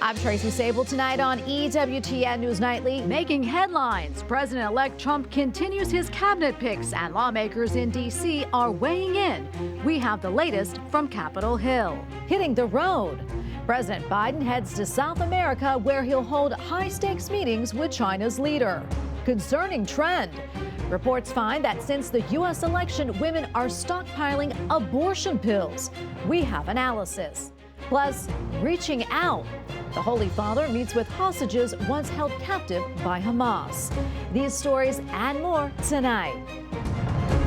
I'm Tracy Sabol. Tonight on EWTN News Nightly. Making headlines, President-elect Trump continues his cabinet picks and lawmakers in D.C. are weighing in. We have the latest from Capitol Hill. Hitting the road. President Biden heads to South America where he'll hold high-stakes meetings with China's leader. Concerning trend. Reports find that since the U.S. election, women are stockpiling abortion pills. We have analysis. Plus, reaching out. The Holy Father meets with hostages once held captive by Hamas. These stories and more tonight.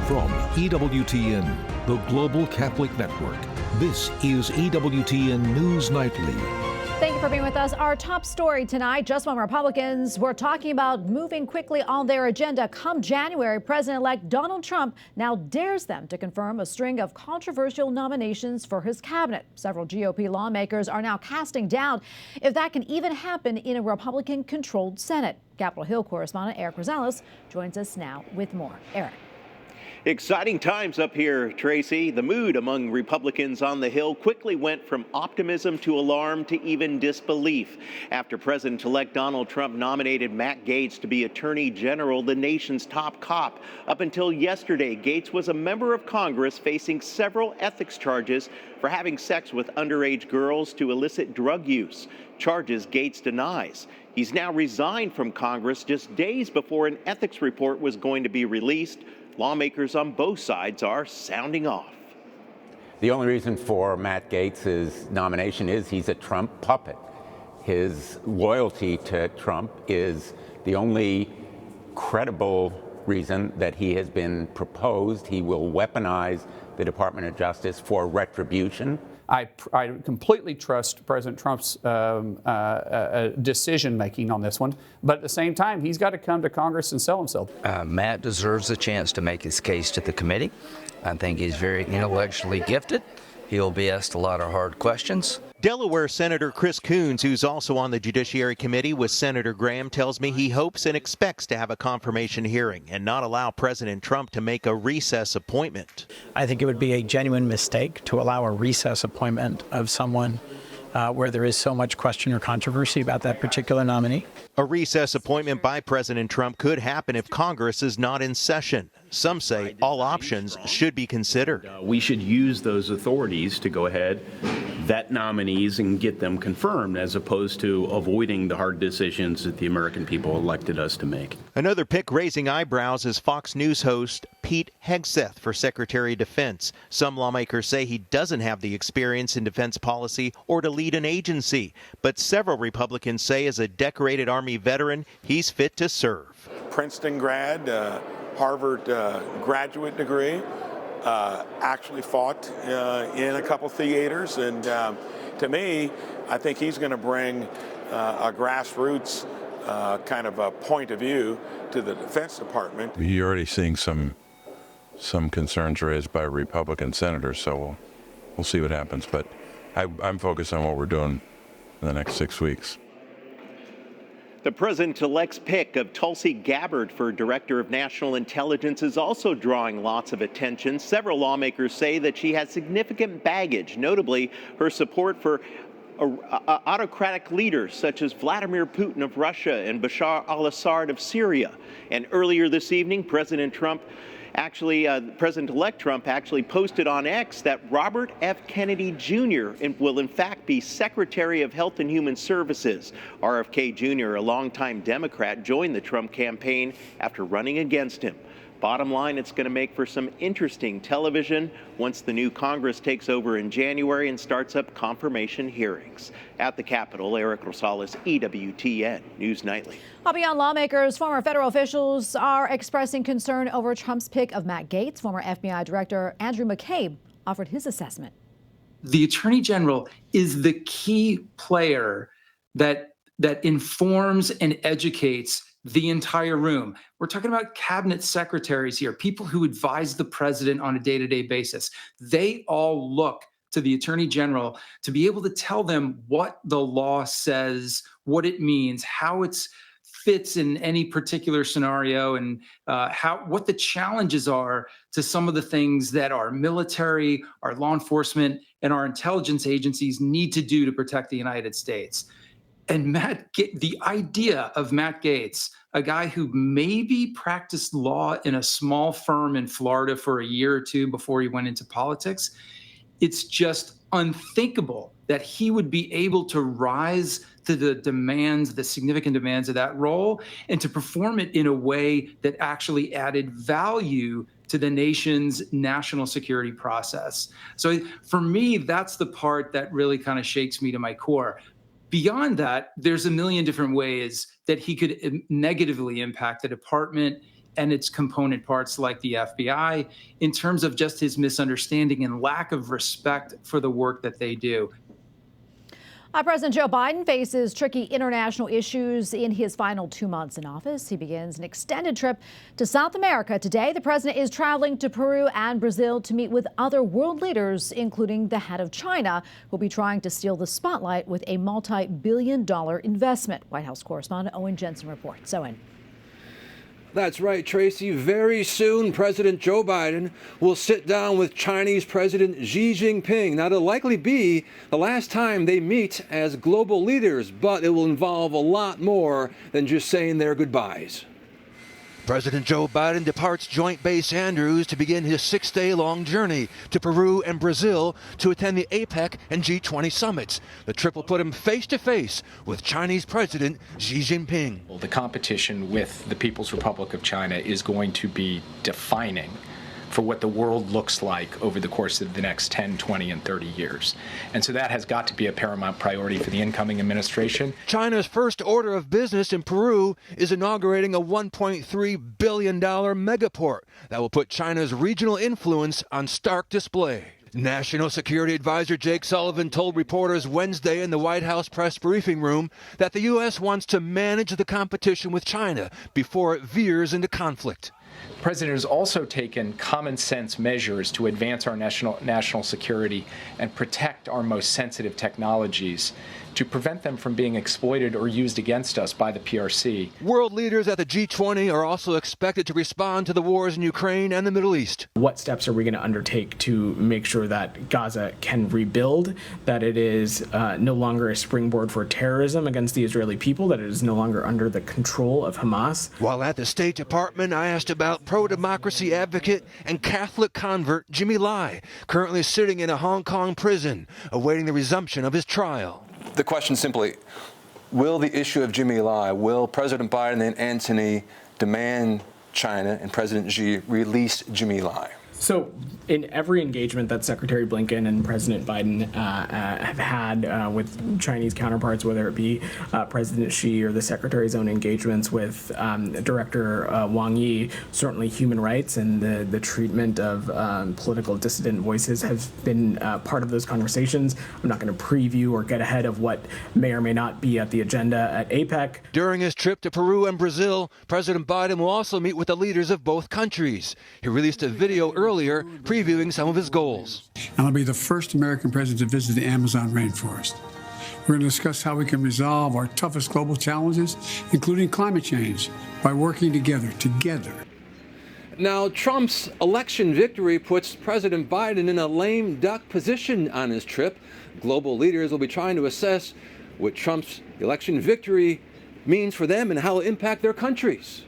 From EWTN, the Global Catholic Network, this is EWTN News Nightly. Thank you for being with us. Our top story tonight, just when Republicans were talking about moving quickly on their agenda come January, President-elect Donald Trump now dares them to confirm a string of controversial nominations for his cabinet. Several GOP lawmakers are now casting doubt if that can even happen in a Republican-controlled Senate. Capitol Hill correspondent Eric Rosales joins us now with more. Eric. Exciting times up here, Tracy. The mood among Republicans on the Hill quickly went from optimism to alarm to even disbelief after President-elect Donald Trump nominated Matt Gaetz to be Attorney General, the nation's top cop. Up until yesterday, Gaetz was a member of Congress facing several ethics charges for having sex with underage girls to elicit drug use, charges Gaetz denies. He's now resigned from Congress just days before an ethics report was going to be released. Lawmakers on both sides are sounding off. The only reason for Matt Gaetz's nomination is he's a Trump puppet. His loyalty to Trump is the only credible reason that he has been proposed. He will weaponize the Department of Justice for retribution. I completely trust President Trump's decision-making on this one, but at the same time, he's got to come to Congress and sell himself. Matt deserves a chance to make his case to the committee. I think he's very intellectually gifted. He'll be asked a lot of hard questions. Delaware Senator Chris Coons, who's also on the Judiciary Committee with Senator Graham, tells me he hopes and expects to have a confirmation hearing and not allow President Trump to make a recess appointment. I think it would be a genuine mistake to allow a recess appointment of someone where there is so much question or controversy about that particular nominee. A recess appointment by President Trump could happen if Congress is not in session. Some say all options should be considered. We should use those authorities to go ahead, vet nominees, and get them confirmed, as opposed to avoiding the hard decisions that the American people elected us to make. Another pick raising eyebrows is Fox News host Pete Hegseth for Secretary of Defense. Some lawmakers say he doesn't have the experience in defense policy or to lead an agency, but several Republicans say as a decorated Army veteran, he's fit to serve. Princeton grad, Harvard graduate degree, actually fought in a couple theaters, and to me, I think he's going to bring a grassroots kind of a point of view to the Defense Department. You're already seeing some concerns raised by Republican senators, so we'll see what happens. But I'm focused on what we're doing in the next 6 weeks. The president-elect's pick of Tulsi Gabbard for Director of National Intelligence is also drawing lots of attention. Several lawmakers say that she has significant baggage, notably her support for autocratic leaders such as Vladimir Putin of Russia and Bashar al-Assad of Syria. And earlier this evening, President-elect Trump actually posted on X that Robert F. Kennedy Jr. will in fact be Secretary of Health and Human Services. RFK Jr., a longtime Democrat, joined the Trump campaign after running against him. Bottom line, it's going to make for some interesting television once the new Congress takes over in January and starts up confirmation hearings. At the Capitol, Eric Rosales, EWTN News Nightly. Beyond lawmakers, former federal officials are expressing concern over Trump's pick of Matt Gaetz. Former FBI Director Andrew McCabe offered his assessment. The Attorney General is the key player that informs and educates the entire room. We're talking about cabinet secretaries here, people who advise the president on a day-to-day basis. They all look to the Attorney General to be able to tell them what the law says, what it means, how it fits in any particular scenario, and what the challenges are to some of the things that our military, our law enforcement, and our intelligence agencies need to do to protect the United States. And the idea of Matt Gaetz, a guy who maybe practiced law in a small firm in Florida for a year or two before he went into politics, it's just unthinkable that he would be able to rise to the significant demands of that role and to perform it in a way that actually added value to the nation's national security process. So for me, that's the part that really kind of shakes me to my core. Beyond that, there's a million different ways that he could negatively impact the department and its component parts like the FBI in terms of just his misunderstanding and lack of respect for the work that they do. President Joe Biden faces tricky international issues in his final 2 months in office. He begins an extended trip to South America. Today, the president is traveling to Peru and Brazil to meet with other world leaders, including the head of China, who will be trying to steal the spotlight with a multi-billion-dollar investment. White House correspondent Owen Jensen reports. Owen. That's right, Tracy. Very soon, President Joe Biden will sit down with Chinese President Xi Jinping. Now, it'll likely be the last time they meet as global leaders, but it will involve a lot more than just saying their goodbyes. President Joe Biden departs Joint Base Andrews to begin his 6-day-long journey to Peru and Brazil to attend the APEC and G20 summits. The trip will put him face-to-face with Chinese President Xi Jinping. The competition with the People's Republic of China is going to be defining for what the world looks like over the course of the next 10, 20, and 30 years. And so that has got to be a paramount priority for the incoming administration. China's first order of business in Peru is inaugurating a $1.3 billion megaport that will put China's regional influence on stark display. National Security Advisor Jake Sullivan told reporters Wednesday in the White House press briefing room that the U.S. wants to manage the competition with China before it veers into conflict. The president has also taken common sense measures to advance our national security and protect our most sensitive technologies to prevent them from being exploited or used against us by the PRC. World leaders at the G20 are also expected to respond to the wars in Ukraine and the Middle East. What steps are we going to undertake to make sure that Gaza can rebuild, that it is no longer a springboard for terrorism against the Israeli people, that it is no longer under the control of Hamas? While at the State Department, I asked about pro-democracy advocate and Catholic convert Jimmy Lai, currently sitting in a Hong Kong prison, awaiting the resumption of his trial. The question simply, will the issue of Jimmy Lai, will President Biden and Antony demand China and President Xi release Jimmy Lai? So in every engagement that Secretary Blinken and President Biden have had with Chinese counterparts, whether it be President Xi or the Secretary's own engagements with Director Wang Yi, certainly human rights and the treatment of political dissident voices has been part of those conversations. I'm not going to preview or get ahead of what may or may not be at the agenda at APEC. During his trip to Peru and Brazil, President Biden will also meet with the leaders of both countries. He released a video earlier previewing some of his goals. I'll be the first American president to visit the Amazon rainforest. We're going to discuss how we can resolve our toughest global challenges, including climate change, by working together. Now, Trump's election victory puts President Biden in a lame duck position on his trip. Global leaders will be trying to assess what Trump's election victory means for them and how it will impact their countries.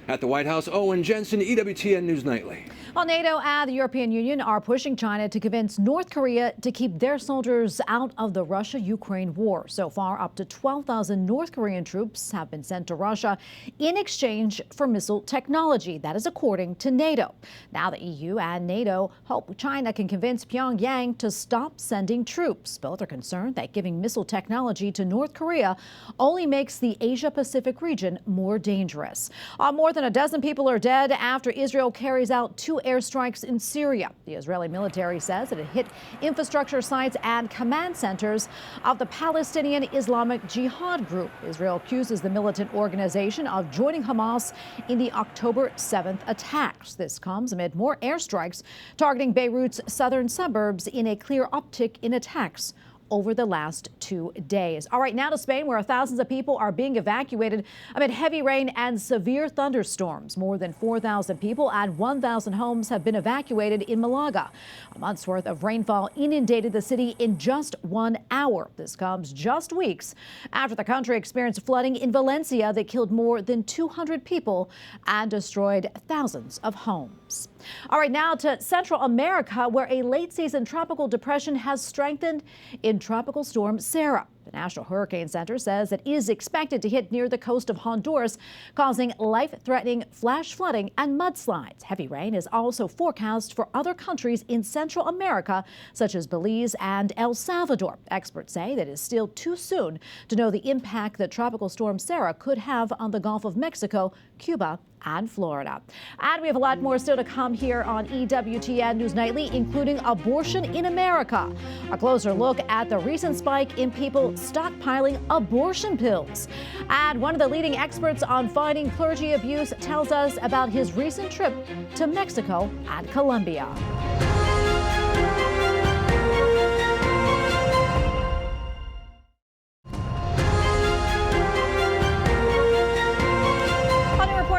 At the White House, Owen Jensen, EWTN News Nightly. Well, NATO and the European Union are pushing China to convince North Korea to keep their soldiers out of the Russia-Ukraine war. So far, up to 12,000 North Korean troops have been sent to Russia in exchange for missile technology. That is according to NATO. Now the EU and NATO hope China can convince Pyongyang to stop sending troops. Both are concerned that giving missile technology to North Korea only makes the Asia-Pacific region more dangerous. More than a dozen people are dead after Israel carries out 2 airstrikes in Syria. The Israeli military says that it hit infrastructure sites and command centers of the Palestinian Islamic Jihad group. Israel accuses the militant organization of joining Hamas in the October 7th attacks. This comes amid more airstrikes targeting Beirut's southern suburbs in a clear uptick in attacks over the last 2 days. All right, now to Spain, where thousands of people are being evacuated amid heavy rain and severe thunderstorms. More than 4,000 people and 1,000 homes have been evacuated in Malaga. A month's worth of rainfall inundated the city in just 1 hour. This comes just weeks after the country experienced flooding in Valencia that killed more than 200 people and destroyed thousands of homes. All right, now to Central America, where a late-season tropical depression has strengthened in Tropical Storm Sarah. The National Hurricane Center says it is expected to hit near the coast of Honduras, causing life-threatening flash flooding and mudslides. Heavy rain is also forecast for other countries in Central America, such as Belize and El Salvador. Experts say that it is still too soon to know the impact that Tropical Storm Sarah could have on the Gulf of Mexico, Cuba, and Florida. And we have a lot more still to come here on EWTN News Nightly, including abortion in America. A closer look at the recent spike in people stockpiling abortion pills. And one of the leading experts on fighting clergy abuse tells us about his recent trip to Mexico and Colombia.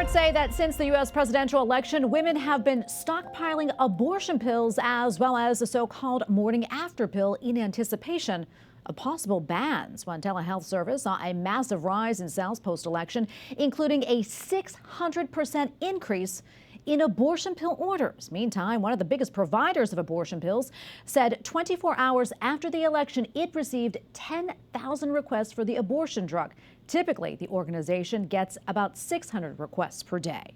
Say that since the U.S. presidential election, women have been stockpiling abortion pills as well as the so-called morning after pill in anticipation of possible bans. One telehealth service saw a massive rise in sales post-election, including a 600% increase in abortion pill orders. Meantime, one of the biggest providers of abortion pills said 24 hours after the election, it received 10,000 requests for the abortion drug. Typically, the organization gets about 600 requests per day.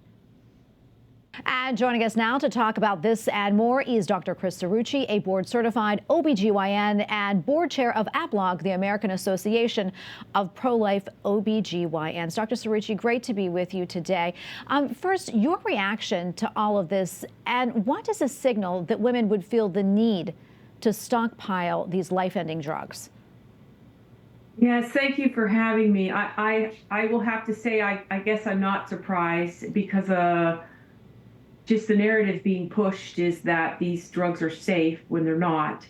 And joining us now to talk about this and more is Dr. Chris Cerrucci, a board-certified OBGYN and board chair of APLOG, the American Association of Pro-Life OBGYNs. Dr. Cerrucci, great to be with you today. First, your reaction to all of this, and what does this signal that women would feel the need to stockpile these life-ending drugs? Yes, thank you for having me. I will have to say, I guess I'm not surprised because just the narrative being pushed is that these drugs are safe when they're not.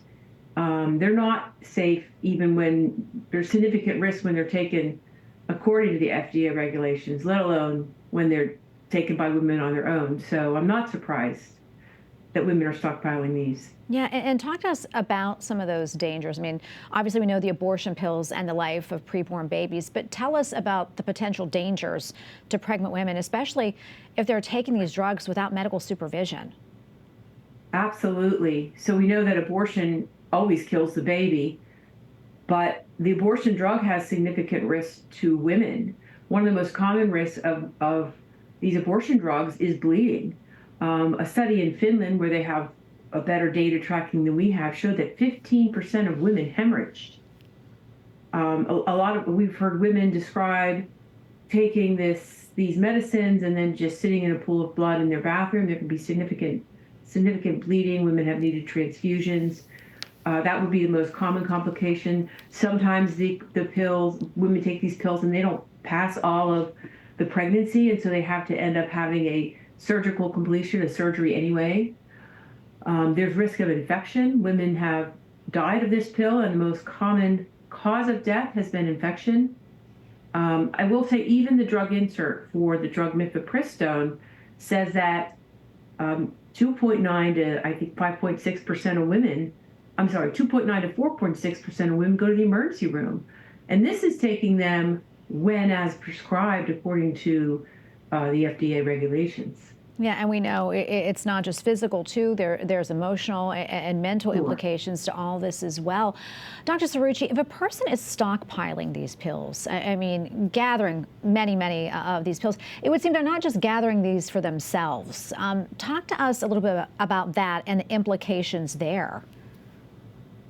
They're not safe even when there's significant risk when they're taken according to the FDA regulations, let alone when they're taken by women on their own. So I'm not surprised that women are stockpiling these. Yeah, and talk to us about some of those dangers. I mean, obviously we know the abortion pills and the life of preborn babies, but tell us about the potential dangers to pregnant women, especially if they're taking these drugs without medical supervision. Absolutely. So we know that abortion always kills the baby, but the abortion drug has significant risks to women. One of the most common risks of these abortion drugs is bleeding. A study in Finland where they have a better data tracking than we have showed that 15% of women hemorrhaged. We've heard women describe taking these medicines and then just sitting in a pool of blood in their bathroom. There can be significant bleeding. Women have needed transfusions. That would be the most common complication. Sometimes the pills, women take these pills and they don't pass all of the pregnancy, and so they have to end up having a surgical completion, a surgery anyway. There's risk of infection. Women have died of this pill, and the most common cause of death has been infection. I will say even the drug insert for the drug mifepristone says that 2.9 to, I think, 5.6% of women, 2.9 to 4.6% of women go to the emergency room. And this is taking them when as prescribed according to the FDA regulations. Yeah, and we know it's not just physical, too. There's emotional and mental implications to all this as well. Dr. Cerrucci, if a person is stockpiling these pills, I mean, gathering many of these pills, it would seem they're not just gathering these for themselves. Talk to us a little bit about that and the implications there.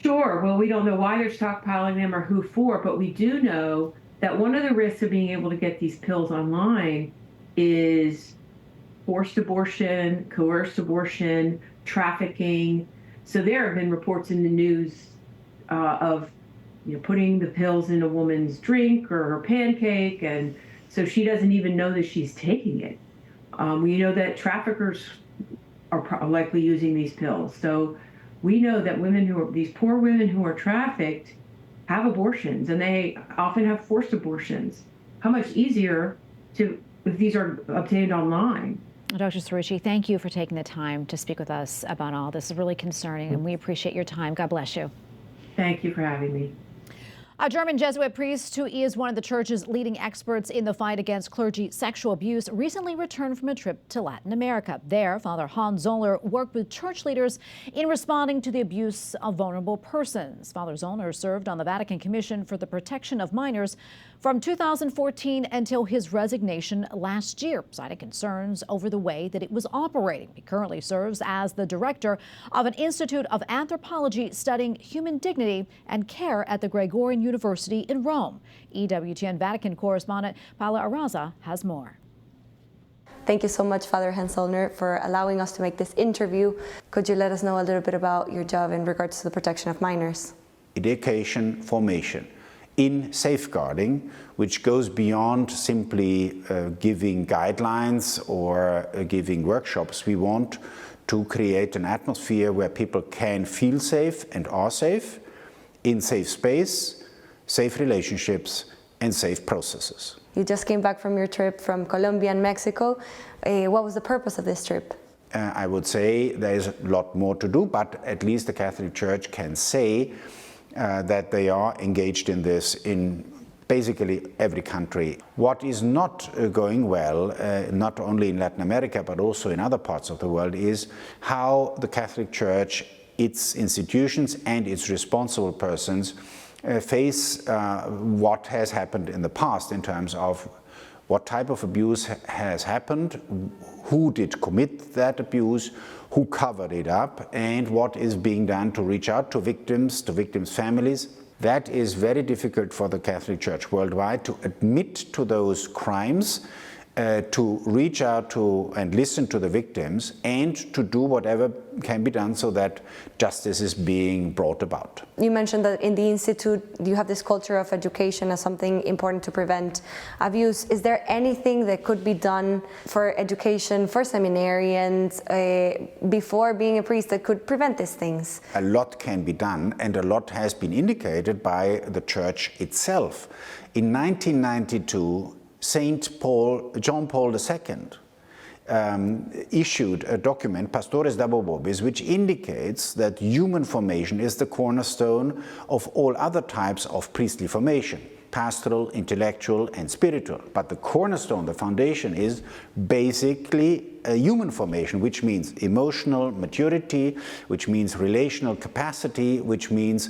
Sure. Well, we don't know why they're stockpiling them or who for, but we do know that one of the risks of being able to get these pills online is forced abortion, coerced abortion, trafficking. So there have been reports in the news of putting the pills in a woman's drink or her pancake, and so she doesn't even know that she's taking it. We know that traffickers are likely using these pills. So we know that these poor women who are trafficked have abortions, and they often have forced abortions. How much easier if these are obtained online? Dr. Cerrucci, thank you for taking the time to speak with us about all this. It's really concerning, and we appreciate your time. God bless you. Thank you for having me. A German Jesuit priest who is one of the church's leading experts in the fight against clergy sexual abuse recently returned from a trip to Latin America. There, Father Hans Zollner worked with church leaders in responding to the abuse of vulnerable persons. Father Zollner served on the Vatican Commission for the Protection of Minors from 2014 until his resignation last year, citing concerns over the way that it was operating. He currently serves as the director of an Institute of Anthropology studying human dignity and care at the Gregorian University in Rome. EWTN Vatican correspondent Paula Arraza has more. Thank you so much, Father Hans Zollner, for allowing us to make this interview. Could you let us know a little bit about your job in regards to the protection of minors? Education, formation in safeguarding, which goes beyond simply giving guidelines or giving workshops. We want to create an atmosphere where people can feel safe and are safe, in safe space, safe relationships, and safe processes. You just came back from your trip from Colombia and Mexico. What was the purpose of this trip? I would say there is a lot more to do, but at least the Catholic Church can say that they are engaged in this in basically every country. What is not going well, not only in Latin America, but also in other parts of the world, is how the Catholic Church, its institutions and its responsible persons face what has happened in the past in terms of what type of abuse has happened, who did commit that abuse, who covered it up, and what is being done to reach out to victims' families. That is very difficult for the Catholic Church worldwide, to admit to those crimes, to reach out to and listen to the victims, and to do whatever can be done so that justice is being brought about. You mentioned that in the Institute you have this culture of education as something important to prevent abuse. Is there anything that could be done for education for seminarians before being a priest that could prevent these things? A lot can be done, and a lot has been indicated by the Church itself. In 1992, John Paul II issued a document, Pastores Dabo Vobis, which indicates that human formation is the cornerstone of all other types of priestly formation, pastoral, intellectual, and spiritual. But the cornerstone, the foundation, is basically a human formation, which means emotional maturity, which means relational capacity, which means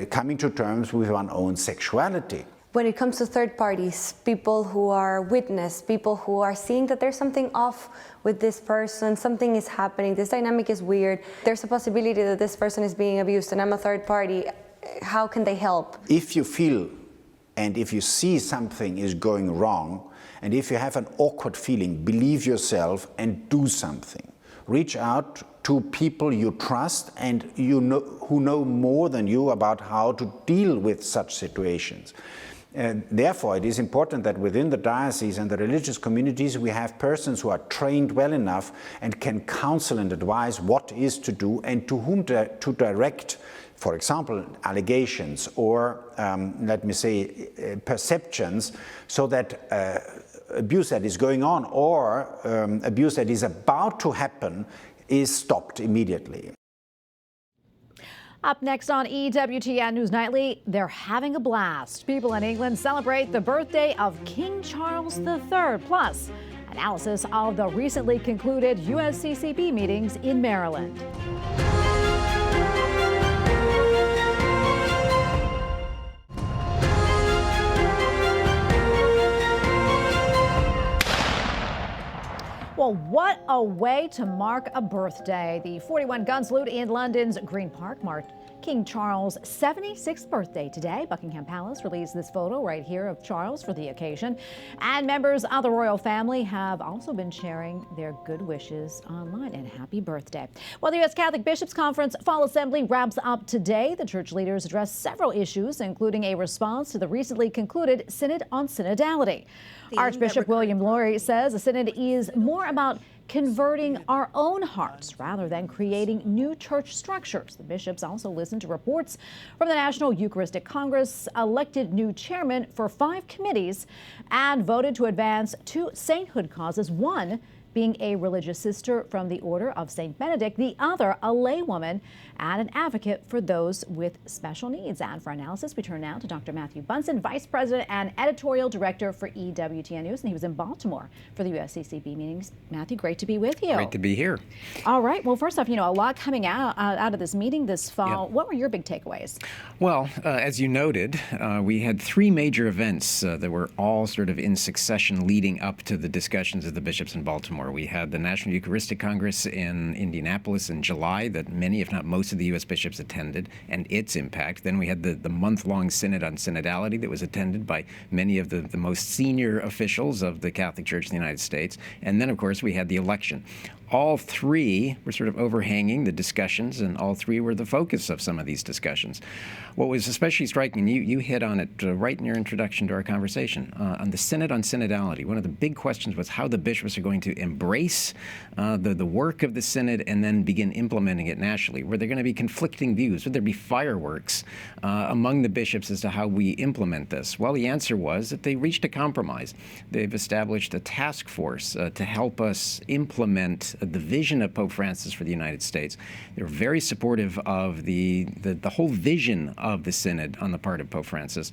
coming to terms with one's own sexuality. When it comes to third parties, people who are witness, people who are seeing that there's something off with this person, something is happening, this dynamic is weird, there's a possibility that this person is being abused and I'm a third party, how can they help? If you feel and if you see something is going wrong, and if you have an awkward feeling, believe yourself and do something. Reach out to people you trust and who know more than you about how to deal with such situations. Therefore, it is important that within the diocese and the religious communities we have persons who are trained well enough and can counsel and advise what is to do and to whom to direct, for example, allegations or, let me say, perceptions, so that abuse that is going on or abuse that is about to happen is stopped immediately. Up next on EWTN News Nightly, they're having a blast. People in England celebrate the birthday of King Charles III. Plus, analysis of the recently concluded USCCB meetings in Maryland. Well, what a way to mark a birthday. The 41 gun salute in London's Green Park marked King Charles' 76th birthday today. Buckingham Palace released this photo right here of Charles for the occasion. And members of the royal family have also been sharing their good wishes online. And happy birthday. Well, the U.S. Catholic Bishops' Conference Fall Assembly wraps up today. The church leaders addressed several issues, including a response to the recently concluded Synod on Synodality. Archbishop William Lori says the Synod is more about converting our own hearts rather than creating new church structures. The bishops also listened to reports from the National Eucharistic Congress, elected new chairman for 5 committees, and voted to advance 2 sainthood causes, one being a religious sister from the Order of St. Benedict, the other a laywoman and an advocate for those with special needs. And for analysis, we turn now to Dr. Matthew Bunson, Vice President and Editorial Director for EWTN News, and he was in Baltimore for the USCCB meetings. Matthew, great to be with you. Great to be here. All right. Well, first off, a lot coming out of this meeting this fall. Yep. What were your big takeaways? Well, as you noted, we had 3 major events that were all sort of in succession leading up to the discussions of the bishops in Baltimore. We had the National Eucharistic Congress in Indianapolis in July that many, if not most, of the U.S. bishops attended, and its impact. Then we had the month-long Synod on Synodality that was attended by many of the most senior officials of the Catholic Church in the United States. And then, of course, we had the election. All 3 were sort of overhanging the discussions, and all 3 were the focus of some of these discussions. What was especially striking, you hit on it right in your introduction to our conversation, on the Synod on Synodality. One of the big questions was how the bishops are going to embrace the work of the Synod and then begin implementing it nationally. Were there going to be conflicting views? Would there be fireworks among the bishops as to how we implement this? Well, the answer was that they reached a compromise. They've established a task force to help us implement the vision of Pope Francis for the United States. They're very supportive of the whole vision of the Synod on the part of Pope Francis.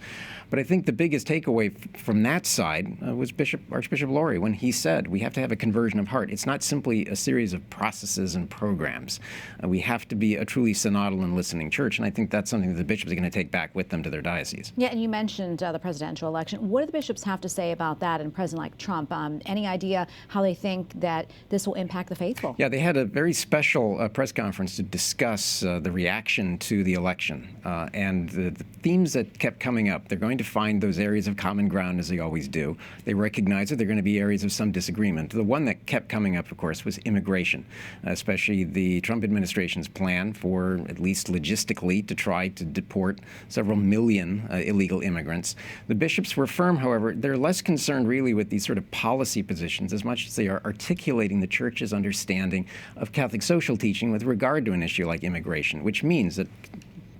But I think the biggest takeaway from that side was Archbishop Lori when he said we have to have a conversion of heart. It's not simply a series of processes and programs. We have to be a truly synodal and listening church, and I think that's something that the bishops are going to take back with them to their diocese. Yeah, and you mentioned the presidential election. What do the bishops have to say about that and President-elect Trump? Any idea how they think that this will impact the faithful? Yeah, they had a very special press conference to discuss the reaction to the election and the themes that kept coming up. They're going to find those areas of common ground, as they always do. They recognize that there are going to be areas of some disagreement. The one that kept coming up, of course, was immigration, especially the Trump administration's plan for, at least logistically, to try to deport several million illegal immigrants. The bishops were firm, however. They're less concerned really with these sort of policy positions as much as they are articulating the church's understanding of Catholic social teaching with regard to an issue like immigration, which means that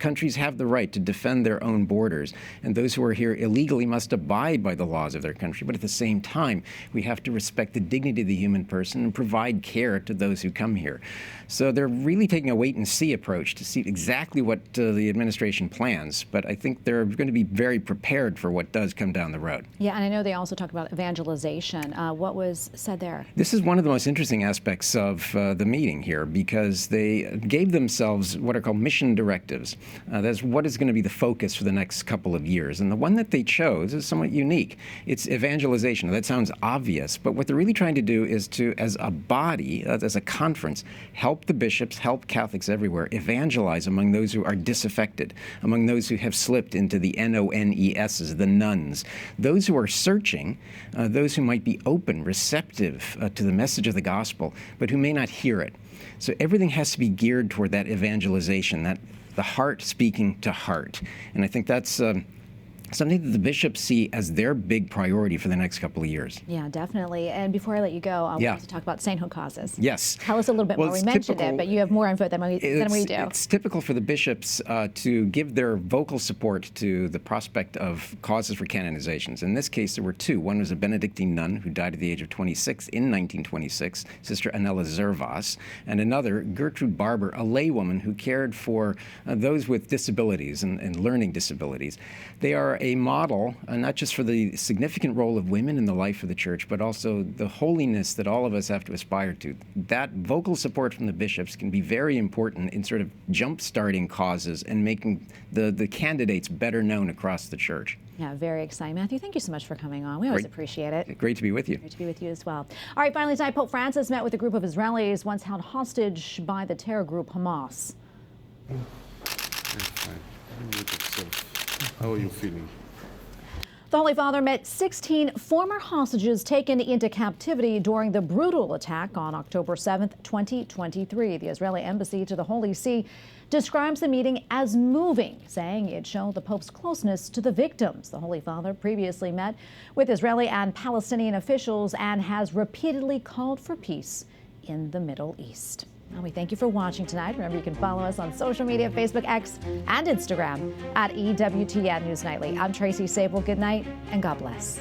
countries have the right to defend their own borders, and those who are here illegally must abide by the laws of their country. But at the same time, we have to respect the dignity of the human person and provide care to those who come here. So they're really taking a wait-and-see approach to see exactly what the administration plans, but I think they're going to be very prepared for what does come down the road. Yeah, and I know they also talk about evangelization. What was said there? This is one of the most interesting aspects of the meeting here, because they gave themselves what are called mission directives. That's what is going to be the focus for the next couple of years. And the one that they chose is somewhat unique. It's evangelization. That sounds obvious, but what they're really trying to do is to, as a body, as a conference, help the bishops, help Catholics everywhere evangelize among those who are disaffected, among those who have slipped into the NONESs, the nuns, those who are searching, those who might be open, receptive to the message of the gospel, but who may not hear it. So everything has to be geared toward that evangelization, that the heart speaking to heart. And I think that's something that the bishops see as their big priority for the next couple of years. Yeah, definitely. And before I let you go, I want to talk about sainthood causes. Yes. Tell us a little bit more. We mentioned it, but you have more info than we do. It's typical for the bishops to give their vocal support to the prospect of causes for canonizations. In this case, there were 2. One was a Benedictine nun who died at the age of 26 in 1926, Sister Anela Zervas, and another, Gertrude Barber, a laywoman who cared for those with disabilities and learning disabilities. They are a model, not just for the significant role of women in the life of the church, but also the holiness that all of us have to aspire to. That vocal support from the bishops can be very important in sort of jump-starting causes and making the candidates better known across the church. Yeah, very exciting. Matthew, thank you so much for coming on. We always appreciate it. Great to be with you. Great to be with you as well. All right, finally tonight, Pope Francis met with a group of Israelis once held hostage by the terror group Hamas. How are you feeling? The Holy Father met 16 former hostages taken into captivity during the brutal attack on October 7th, 2023. The Israeli embassy to the Holy See describes the meeting as moving, saying it showed the Pope's closeness to the victims. The Holy Father previously met with Israeli and Palestinian officials and has repeatedly called for peace in the Middle East. And we thank you for watching tonight. Remember, you can follow us on social media, Facebook, X, and Instagram at EWTN News Nightly. I'm Tracy Sabol. Good night and God bless.